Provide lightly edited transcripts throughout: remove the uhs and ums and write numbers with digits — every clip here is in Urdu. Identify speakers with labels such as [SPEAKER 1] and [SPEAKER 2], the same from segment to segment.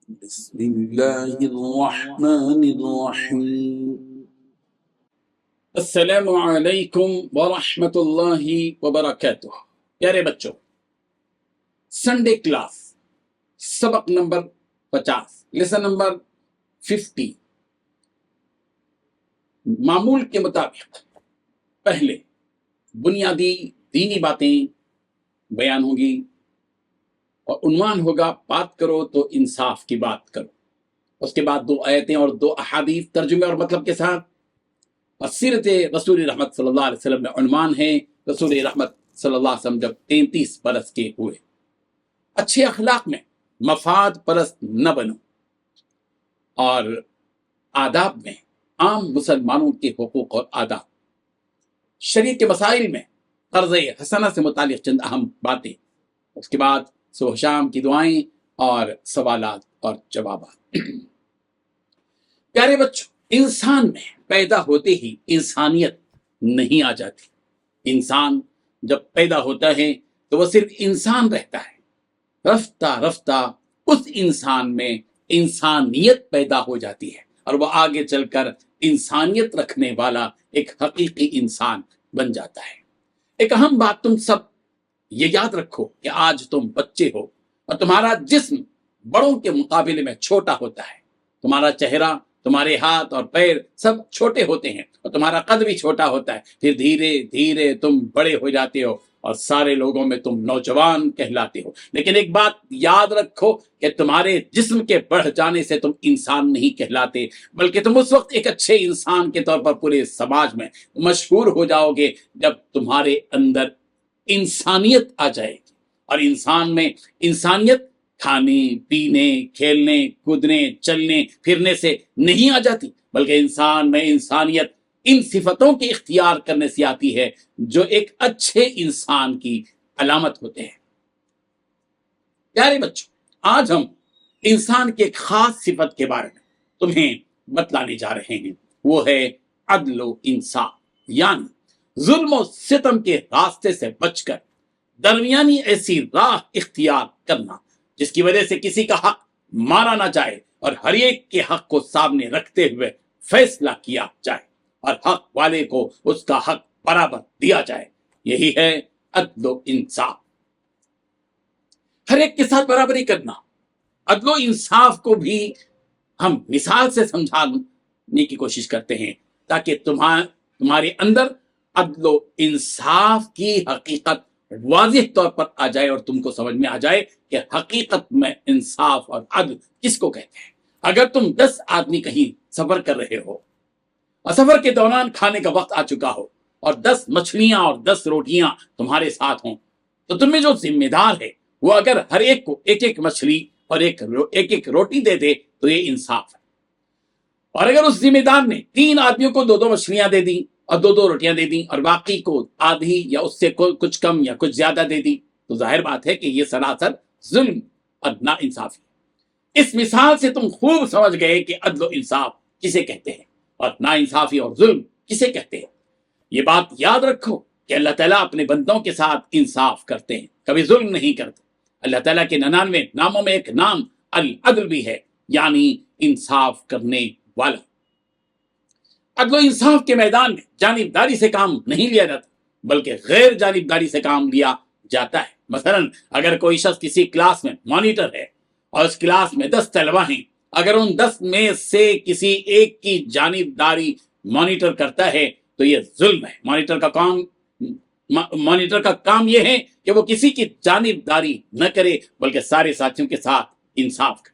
[SPEAKER 1] بسم اللہ الرحمن الرحیم۔ السلام علیکم ورحمۃ اللہ وبرکاتہ۔ پیارے بچوں، سنڈے کلاس سبق نمبر 50، لیسن نمبر 50۔ معمول کے مطابق پہلے بنیادی دینی باتیں بیان ہوگی اور عنوان ہوگا بات کرو تو انصاف کی بات کرو۔ اس کے بعد 2 آیتیں اور 2 احادیث ترجمے اور مطلب کے ساتھ، اور سیرت رسول رحمت صلی اللہ علیہ وسلم میں عنوان ہے رسول رحمت صلی اللہ علیہ وسلم جب 33 برس کے ہوئے۔ اچھے اخلاق میں مفاد پرست نہ بنو، اور آداب میں عام مسلمانوں کے حقوق اور آداب، شریعت کے مسائل میں قرض حسنہ سے متعلق چند اہم باتیں، اس کے بعد صبح شام کی دعائیں اور سوالات اور جوابات۔ پیارے بچوں، انسان میں پیدا ہوتے ہی انسانیت نہیں آ جاتی۔ انسان جب پیدا ہوتا ہے تو وہ صرف انسان رہتا ہے، رفتہ رفتہ اس انسان میں انسانیت پیدا ہو جاتی ہے اور وہ آگے چل کر انسانیت رکھنے والا ایک حقیقی انسان بن جاتا ہے۔ ایک اہم بات تم سب یہ یاد رکھو کہ آج تم بچے ہو اور تمہارا جسم بڑوں کے مقابلے میں چھوٹا ہوتا ہے۔ تمہارا چہرہ، تمہارے ہاتھ اور پیر سب چھوٹے ہوتے ہیں اور تمہارا قد بھی چھوٹا ہوتا ہے۔ پھر دھیرے دھیرے تم بڑے ہو جاتے ہو اور سارے لوگوں میں تم نوجوان کہلاتے ہو۔ لیکن ایک بات یاد رکھو کہ تمہارے جسم کے بڑھ جانے سے تم انسان نہیں کہلاتے، بلکہ تم اس وقت ایک اچھے انسان کے طور پر پورے سماج میں مشہور ہو جاؤ گے جب تمہارے اندر انسانیت آ جائے گی۔ اور انسان میں انسانیت کھانے پینے، کھیلنے کودنے، چلنے پھرنے سے نہیں آ جاتی، بلکہ انسان میں انسانیت ان صفتوں کی اختیار کرنے سے آتی ہے جو ایک اچھے انسان کی علامت ہوتے ہیں۔ پیارے بچوں، آج ہم انسان کی ایک خاص صفت کے بارے میں تمہیں بتلانے جا رہے ہیں، وہ ہے عدل و انصاف، یعنی ظلم و ستم کے راستے سے بچ کر درمیانی ایسی راہ اختیار کرنا جس کی وجہ سے کسی کا حق مارا نہ جائے اور ہر ایک کے حق کو سامنے رکھتے ہوئے فیصلہ کیا جائے اور حق والے کو اس کا حق برابر دیا جائے۔ یہی ہے عدل و انصاف، ہر ایک کے ساتھ برابری کرنا۔ عدل و انصاف کو بھی ہم مثال سے سمجھانے کی کوشش کرتے ہیں تاکہ تمہارے اندر عدل و انصاف کی حقیقت واضح طور پر آ جائے اور تم کو سمجھ میں آ جائے کہ حقیقت میں انصاف اور عدل کس کو کہتے ہیں۔ اگر تم 10 آدمی کہیں سفر کر رہے ہو اور سفر کے دوران کھانے کا وقت آ چکا ہو اور 10 مچھلیاں اور 10 روٹیاں تمہارے ساتھ ہوں، تو تم میں جو ذمہ دار ہے وہ اگر ہر ایک کو ایک ایک مچھلی اور ایک ایک روٹی دے دے تو یہ انصاف ہے۔ اور اگر اس ذمہ دار نے 3 آدمیوں کو 2 مچھلیاں دے دی اور 2 روٹیاں دے دی اور باقی کو آدھی یا اس سے کچھ کم یا کچھ زیادہ دے دی، تو ظاہر بات ہے کہ یہ سراسر ظلم اور نا انصافی۔ اس مثال سے تم خوب سمجھ گئے کہ عدل و انصاف کسے کہتے ہیں اور نا انصافی اور ظلم کسے کہتے ہیں۔ یہ بات یاد رکھو کہ اللہ تعالیٰ اپنے بندوں کے ساتھ انصاف کرتے ہیں، کبھی ظلم نہیں کرتے۔ اللہ تعالیٰ کے 99 ناموں میں ایک نام العدل بھی ہے، یعنی انصاف کرنے والا۔ عدل و انصاف کے میدان میں جانبداری سے کام نہیں لیا جاتا، بلکہ غیر جانبداری سے کام لیا جاتا ہے۔ مثلا اگر کوئی شخص کسی کلاس میں مانیٹر ہے اور اس کلاس میں 10 طلبہ ہیں، اگر ان 10 میں سے کسی ایک کی جانبداری مانیٹر کرتا ہے تو یہ ظلم ہے۔ مانیٹر کا کام یہ ہے کہ وہ کسی کی جانبداری نہ کرے بلکہ سارے ساتھیوں کے ساتھ انصاف کرے۔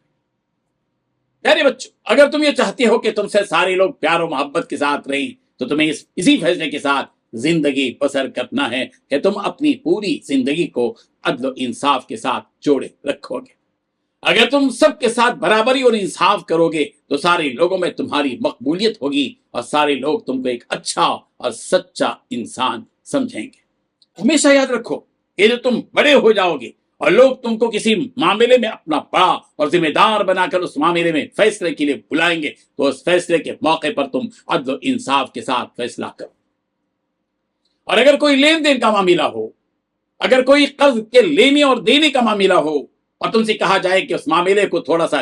[SPEAKER 1] پیارے بچوں، اگر تم یہ چاہتے ہو کہ تم سے سارے لوگ پیار و محبت کے ساتھ رہیں تو تمہیں اسی فیصلے کے ساتھ زندگی بسر کرنا ہے کہ تم اپنی پوری زندگی کو عدل و انصاف کے ساتھ جوڑے رکھو گے۔ اگر تم سب کے ساتھ برابری اور انصاف کرو گے تو سارے لوگوں میں تمہاری مقبولیت ہوگی اور سارے لوگ تم کو ایک اچھا اور سچا انسان سمجھیں گے۔ ہمیشہ یاد رکھو کہ جو تم بڑے ہو جاؤ گے اور لوگ تم کو کسی معاملے میں اپنا بڑا اور ذمہ دار بنا کر اس معاملے میں فیصلے کے لیے بلائیں گے تو اس فیصلے کے موقع پر تم عدل و انصاف کے ساتھ فیصلہ کرو۔ اور اگر کوئی لین دین کا معاملہ ہو، اگر کوئی قرض کے لینے اور دینے کا معاملہ ہو اور تم سے کہا جائے کہ اس معاملے کو تھوڑا سا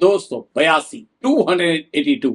[SPEAKER 1] 282, 282।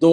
[SPEAKER 1] 2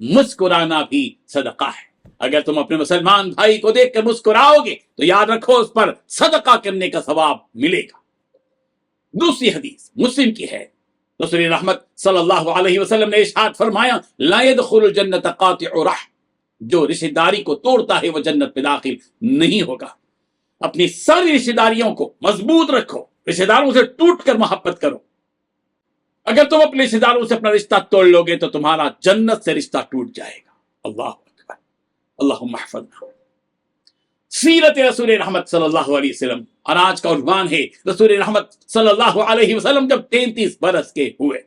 [SPEAKER 1] مسکرانا بھی صدقہ ہے. اگر تم اپنے مسلمان بھائی کو دیکھ کر مسکراؤ گے تو یاد رکھو اس پر صدقہ کرنے کا ثواب ملے گا. دوسری حدیث مسلم کی ہے. رسول رحمت صلی اللہ علیہ وسلم نے ارشاد فرمایا لا يدخل الجنت قاطع رحم، جو رشتہ داری کو توڑتا ہے وہ جنت میں داخل نہیں ہوگا. اپنی ساری رشتہ داریوں کو مضبوط رکھو، رشتہ داروں سے ٹوٹ کر محبت کرو. اگر تم اپنے رشتہ داروں سے اپنا رشتہ توڑ لو گے تو تمہارا جنت سے رشتہ ٹوٹ جائے گا. اللہ اکبر، اللہم احفظنا. سیرت رسول رحمت صلی اللہ علیہ وسلم، اور آج کا عنوان ہے رسول رحمت صلی اللہ علیہ وسلم جب 33 برس کے ہوئے.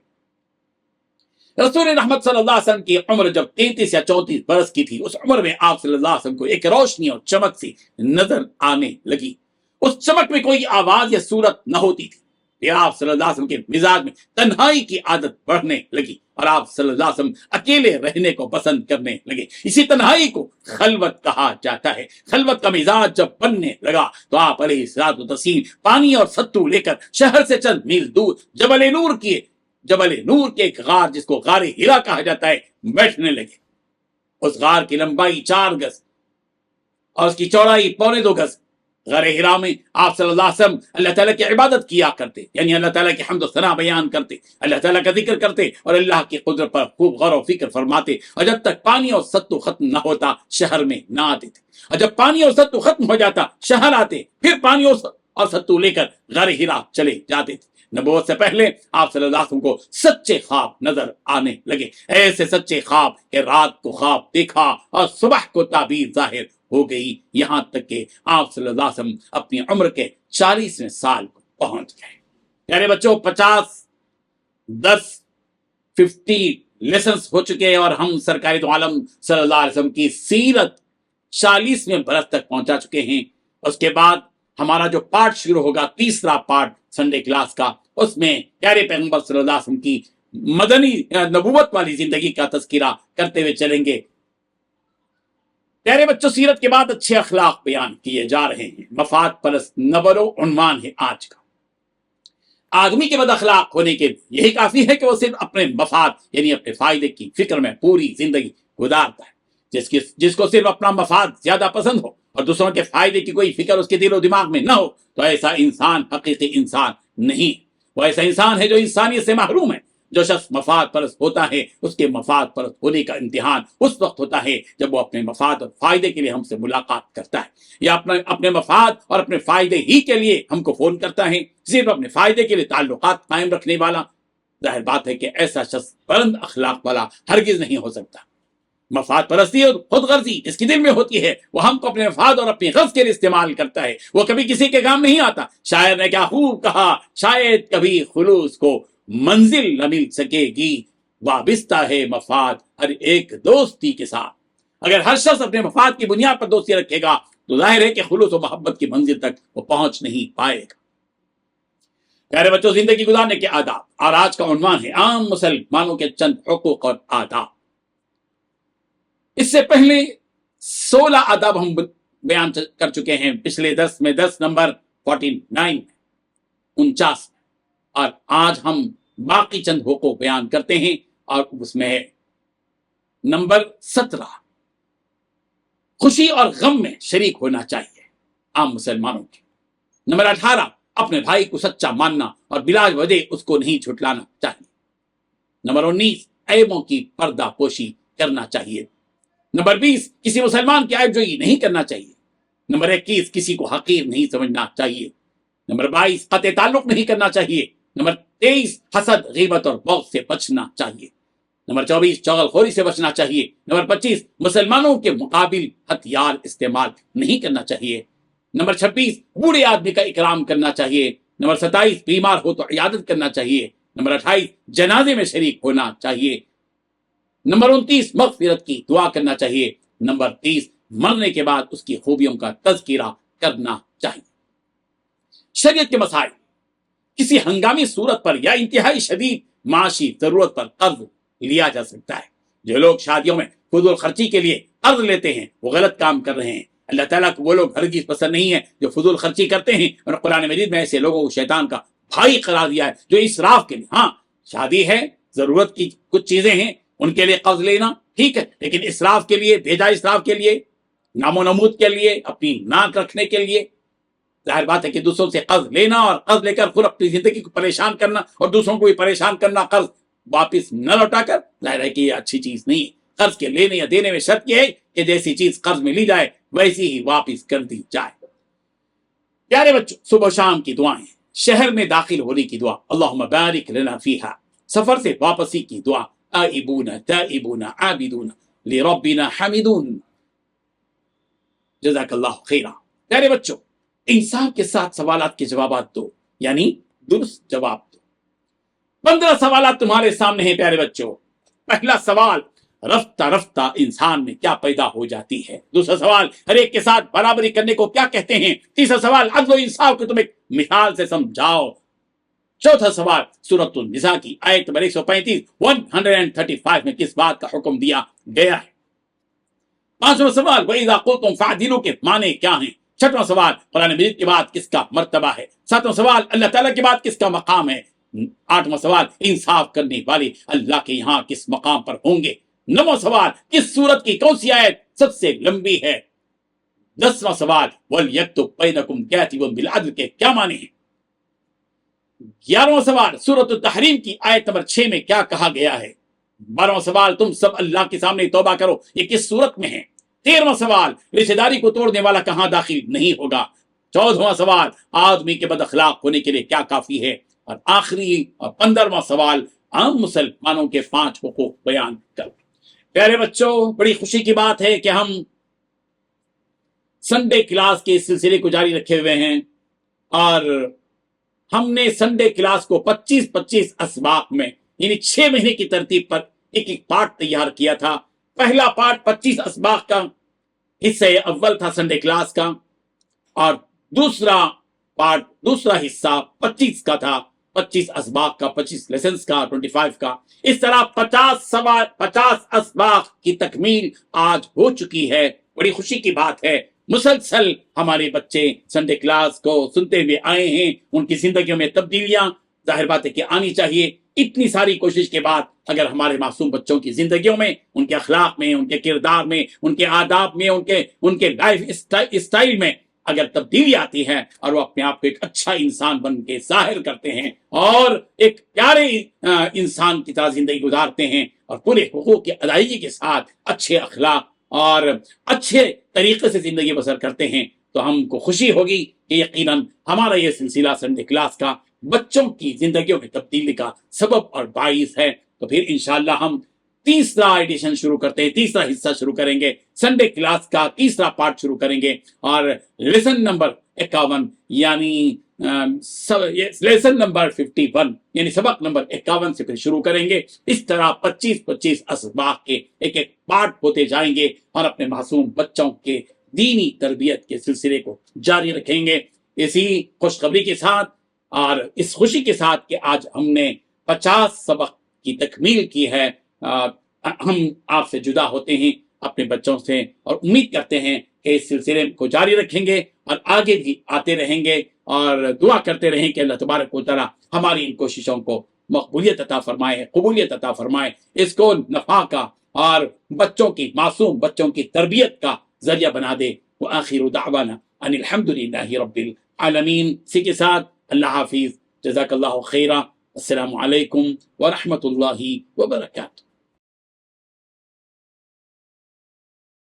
[SPEAKER 1] رسول رحمت صلی اللہ علیہ وسلم کی عمر جب 33 یا 34 برس کی تھی، اس عمر میں آپ صلی اللہ علیہ وسلم کو ایک روشنی اور چمک سی نظر آنے لگی. اس چمک میں کوئی آواز یا صورت نہ ہوتی تھی. پھر آپ صلی اللہ علیہ وسلم کے مزاج میں تنہائی کی عادت بڑھنے لگی اور آپ صلی اللہ علیہ وسلم اکیلے رہنے کو پسند کرنے لگے. اسی تنہائی کو خلوت کہا جاتا ہے. خلوت کا مزاج جب بننے لگا تو آپ علیہ الصلوۃ والتسلیم پانی اور ستو لے کر شہر سے چند میل دور جبل نور کے ایک غار جس کو غار ہرا کہا جاتا ہے بیٹھنے لگے. اس غار کی لمبائی 4 گز اور اس کی چوڑائی 2.25 گز. غار ہرا میں آپ صلی اللہ علیہ وسلم اللہ تعالیٰ کی عبادت کیا کرتے، یعنی اللہ تعالیٰ کی حمد و ثنا بیان کرتے، اللہ تعالیٰ کا ذکر کرتے اور اللہ کی قدرت پر خوب غور و فکر فرماتے. اور جب تک پانی اور ستو ختم نہ ہوتا شہر میں نہ آتے تھے، اور جب پانی اور ستو ختم ہو جاتا شہر آتے، پھر پانی اور ستو لے کر غار ہرا چلے جاتے تھے. نبوت سے پہلے آپ صلی اللہ علیہ وسلم کو سچے خواب نظر آنے لگے، ایسے سچے خواب کہ رات کو خواب دیکھا اور صبح کو تعبیر ظاہر ہو گئی. یہاں تک کہ آپ صلی اللہ علیہ وسلم اپنی عمر کے 40ویں سال کو پہنچ گئے. پیارے بچوں، 50 لیسنز ہو چکے اور ہم سرکاری دو عالم صلی اللہ علیہ وسلم کی سیرت 40ویں برس تک پہنچا چکے ہیں. اس کے بعد ہمارا جو پارٹ شروع ہوگا، تیسرا پارٹ سنڈے کلاس کا، اس میں پیارے پیغمبر صلی اللہ علیہ وسلم کی مدنی نبوت والی زندگی کا تذکرہ کرتے ہوئے چلیں گے. پیارے بچوں، سیرت کے بعد اچھے اخلاق بیان کیے جا رہے ہیں. مفاد پرست نہ بنو عنوان ہے آج کا. آدمی کے بد اخلاق ہونے کے یہی کافی ہے کہ وہ صرف اپنے مفاد یعنی اپنے فائدے کی فکر میں پوری زندگی گزارتا ہے. جس کو صرف اپنا مفاد زیادہ پسند ہو اور دوسروں کے فائدے کی کوئی فکر اس کے دل و دماغ میں نہ ہو تو ایسا انسان حقیقی انسان نہیں. وہ ایسا انسان ہے جو انسانیت سے محروم ہے. جو شخص مفاد پرست ہوتا ہے اس کے مفاد پرست ہونے کا امتحان اس وقت ہوتا ہے جب وہ اپنے مفاد اور فائدے کے لیے ہم سے ملاقات کرتا ہے، یا اپنے مفاد اور اپنے فائدے ہی کے لیے ہم کو فون کرتا ہے، صرف اپنے فائدے کے لیے تعلقات قائم رکھنے والا. ظاہر بات ہے کہ ایسا شخص بلند اخلاق والا ہرگز نہیں ہو سکتا. مفاد پرستی اور خود غرضی جس کی دل میں ہوتی ہے وہ ہم کو اپنے مفاد اور اپنی غرض کے لیے استعمال کرتا ہے. وہ کبھی کسی کے کام نہیں آتا. شاعر نے کیا خوب کہا، شاید کبھی خلوص کو منزل نہ مل سکے گی، وابستہ ہے مفاد ہر ایک دوستی کے ساتھ. اگر ہر شخص اپنے مفاد کی بنیاد پر دوستی رکھے گا تو ظاہر ہے کہ خلوص و محبت کی منزل تک وہ پہنچ نہیں پائے گا. پیارے بچوں، زندگی گزارنے کے آداب، اور آج کا عنوان ہے عام مسلمانوں کے چند حقوق اور آداب. اس سے پہلے 16 آداب ہم بیان کر چکے ہیں پچھلے 10 میں، 10 نمبر 49 49، اور آج ہم باقی چند حقوق بیان کرتے ہیں اور اس میں ہے نمبر 17 خوشی اور غم میں شریک ہونا چاہیے عام مسلمانوں کے. نمبر 18 اپنے بھائی کو سچا ماننا اور بلا وجہ اس کو نہیں جھٹلانا چاہیے. نمبر 19 عیبوں کی پردہ پوشی کرنا چاہیے. نمبر 20 کسی مسلمان کی عیب جوئی نہیں کرنا چاہیے. نمبر 21 کسی کو حقیر نہیں سمجھنا چاہیے. نمبر 22 قطع تعلق نہیں کرنا چاہیے. نمبر 23 حسد، غیبت اور بغض سے بچنا چاہیے. نمبر 24 چغل خوری سے بچنا چاہیے. نمبر 25 مسلمانوں کے مقابل ہتھیار استعمال نہیں کرنا چاہیے. نمبر 26 بوڑھے آدمی کا اکرام کرنا چاہیے. نمبر 27 بیمار ہو تو عیادت کرنا چاہیے. نمبر 28 جنازے میں شریک ہونا چاہیے. نمبر 29 مغفرت کی دعا کرنا چاہیے. نمبر 30 مرنے کے بعد اس کی خوبیوں کا تذکرہ کرنا چاہیے. شریعت کے مسائل، کسی ہنگامی صورت پر یا انتہائی شدید معاشی ضرورت پر قرض لیا جا سکتا ہے. جو لوگ شادیوں میں فضول خرچی کے لیے قرض لیتے ہیں وہ غلط کام کر رہے ہیں. اللہ تعالیٰ کو وہ لوگ ہرگز پسند نہیں ہے جو فضول خرچی کرتے ہیں، اور قرآن مجید میں ایسے لوگوں کو شیطان کا بھائی قرار دیا ہے جو اسراف کے لیے. ہاں، شادی ہے، ضرورت کی کچھ چیزیں ہیں، ان کے لیے قرض لینا ٹھیک ہے، لیکن اسراف کے لیے، بھیجا اسراف کے لیے، نام و نمود کے لیے، اپنی ناک رکھنے کے لیے، ظاہر بات ہے کہ دوسروں سے قرض لینا اور قرض لے کر خود اپنی زندگی کو پریشان کرنا اور دوسروں کو بھی پریشان کرنا، قرض واپس نہ لوٹا کر، ظاہر ہے کہ یہ اچھی چیز نہیں ہے۔ قرض کے لینے یا دینے میں شرط یہ ہے کہ جیسی چیز قرض میں لی جائے ویسی ہی واپس کر دی جائے۔ پیارے بچوں، صبح و شام کی دعائیں، شہر میں داخل ہونے کی دعا اللہم بارک لنا فیہا، سفر سے واپسی کی دعا آئبون تائبون عابدون لربنا حامدون، جزاک اللہ خیرا۔ پیارے بچوں، انصاف کے ساتھ سوالات کے جوابات دو، یعنی درست جواب دو۔ 15 سوالات تمہارے سامنے ہیں پیارے بچوں۔ پہلا سوال، رفتہ رفتہ انسان میں کیا پیدا ہو جاتی ہے؟ دوسرا سوال، ہر ایک کے ساتھ برابری کرنے کو کیا کہتے ہیں؟ تیسرا سوال، عدل و انصاف کو تم ایک مثال سے سمجھاؤ۔ چوتھا سوال، سورۃ النساء کی آیت نمبر 135 میں کس بات کا حکم دیا گیا ہے؟ پانچواں سوال، وَإِذَا قُلْتُمْ فَعْدِلُوا کے معنی کیا ہیں؟ چھٹواں سوال، قرآن مجید کے بعد کس کا مرتبہ ہے؟ ساتواں سوال، اللہ تعالیٰ کے بعد کس کا مقام ہے؟ آٹھواں سوال، انصاف کرنے والے اللہ کے یہاں کس مقام پر ہوں گے؟ نواں سوال، کس سورت کی کون سی آیت سب سے لمبی ہے؟ 10واں سوال، وَلْيَكْتُبْ بَيْنَكُمْ كَاتِبٌ بِالْعَدْلِ کے کیا معنی ہیں؟ 11واں سوال، سورۃ التحریم کی آیت نمبر 6 میں کیا کہا گیا ہے؟ 12واں سوال، تم سب اللہ کے سامنے توبہ کرو، یہ کس سورت میں ہے؟ 13واں سوال، رشتہ داری کو توڑنے والا کہاں داخل نہیں ہوگا؟ 14واں سوال، آدمی کے بد اخلاق ہونے کے لیے کیا کافی ہے؟ اور آخری اور 15واں سوال، عام مسلمانوں کے 5 حقوق بیان کرو۔ پیارے بچوں، بڑی خوشی کی بات ہے کہ ہم سنڈے کلاس کے اس سلسلے کو جاری رکھے ہوئے ہیں، اور ہم نے سنڈے کلاس کو 25 اسباق میں، یعنی 6 مہینے کی ترتیب پر ایک ایک پارٹ تیار کیا تھا۔ پہلا پارٹ 25 اسباق کا حصہ اول تھا سنڈے کلاس کا، اور دوسرا پارٹ، دوسرا حصہ 25 کا تھا، 25 اسباق کا، 25 لیسنز کا، 25 کا۔ اس طرح 50 اسباق کی تکمیل آج ہو چکی ہے۔ بڑی خوشی کی بات ہے، مسلسل ہمارے بچے سنڈے کلاس کو سنتے ہوئے آئے ہیں، ان کی زندگیوں میں تبدیلیاں ظاہر بات ہے کہ آنی چاہیے۔ اتنی ساری کوشش کے بعد اگر ہمارے معصوم بچوں کی زندگیوں میں، ان کے اخلاق میں، ان کے کردار میں، ان کے آداب میں، ان کے لائف اسٹائل میں اگر تبدیلی آتی ہے، اور وہ اپنے آپ کو ایک اچھا انسان بن کے ظاہر کرتے ہیں اور ایک پیارے انسان کی طرح زندگی گزارتے ہیں، اور پورے حقوق کی ادائیگی کے ساتھ اچھے اخلاق اور اچھے طریقے سے زندگی بسر کرتے ہیں، تو ہم کو خوشی ہوگی کہ یقیناً ہمارا یہ سلسلہ سنڈے کلاس کا بچوں کی زندگیوں میں تبدیلی کا سبب اور باعث ہے۔ تو پھر انشاءاللہ ہم تیسرا ایڈیشن شروع کرتے ہیں، تیسرا حصہ شروع کریں گے، سنڈے کلاس کا تیسرا پارٹ شروع کریں گے، اور لیسن نمبر 51 یعنی لیسن نمبر 51 یعنی سبق نمبر 51 سے پھر شروع کریں گے۔ اس طرح 25 اسباق کے ایک ایک پارٹ ہوتے جائیں گے، اور اپنے معصوم بچوں کے دینی تربیت کے سلسلے کو جاری رکھیں گے، اسی خوشخبری کے ساتھ اور اس خوشی کے ساتھ کہ آج ہم نے 50 سبق کی تکمیل کی ہے۔ ہم آپ سے جدا ہوتے ہیں، اپنے بچوں سے، اور امید کرتے ہیں کہ اس سلسلے کو جاری رکھیں گے اور آگے بھی آتے رہیں گے، اور دعا کرتے رہیں کہ اللہ تبارک و تعالی ہماری ان کوششوں کو مقبولیت عطا فرمائے، قبولیت عطا فرمائے، اس کو نفع کا اور بچوں کی، معصوم بچوں کی تربیت کا ذریعہ بنا دے۔ وآخر دعوانا ان الحمد للہ رب العالمین۔ اسی کے ساتھ اللہ حافظ، جزاک اللہ خیرا، السلام علیکم ورحمۃ اللہ وبرکاتہ۔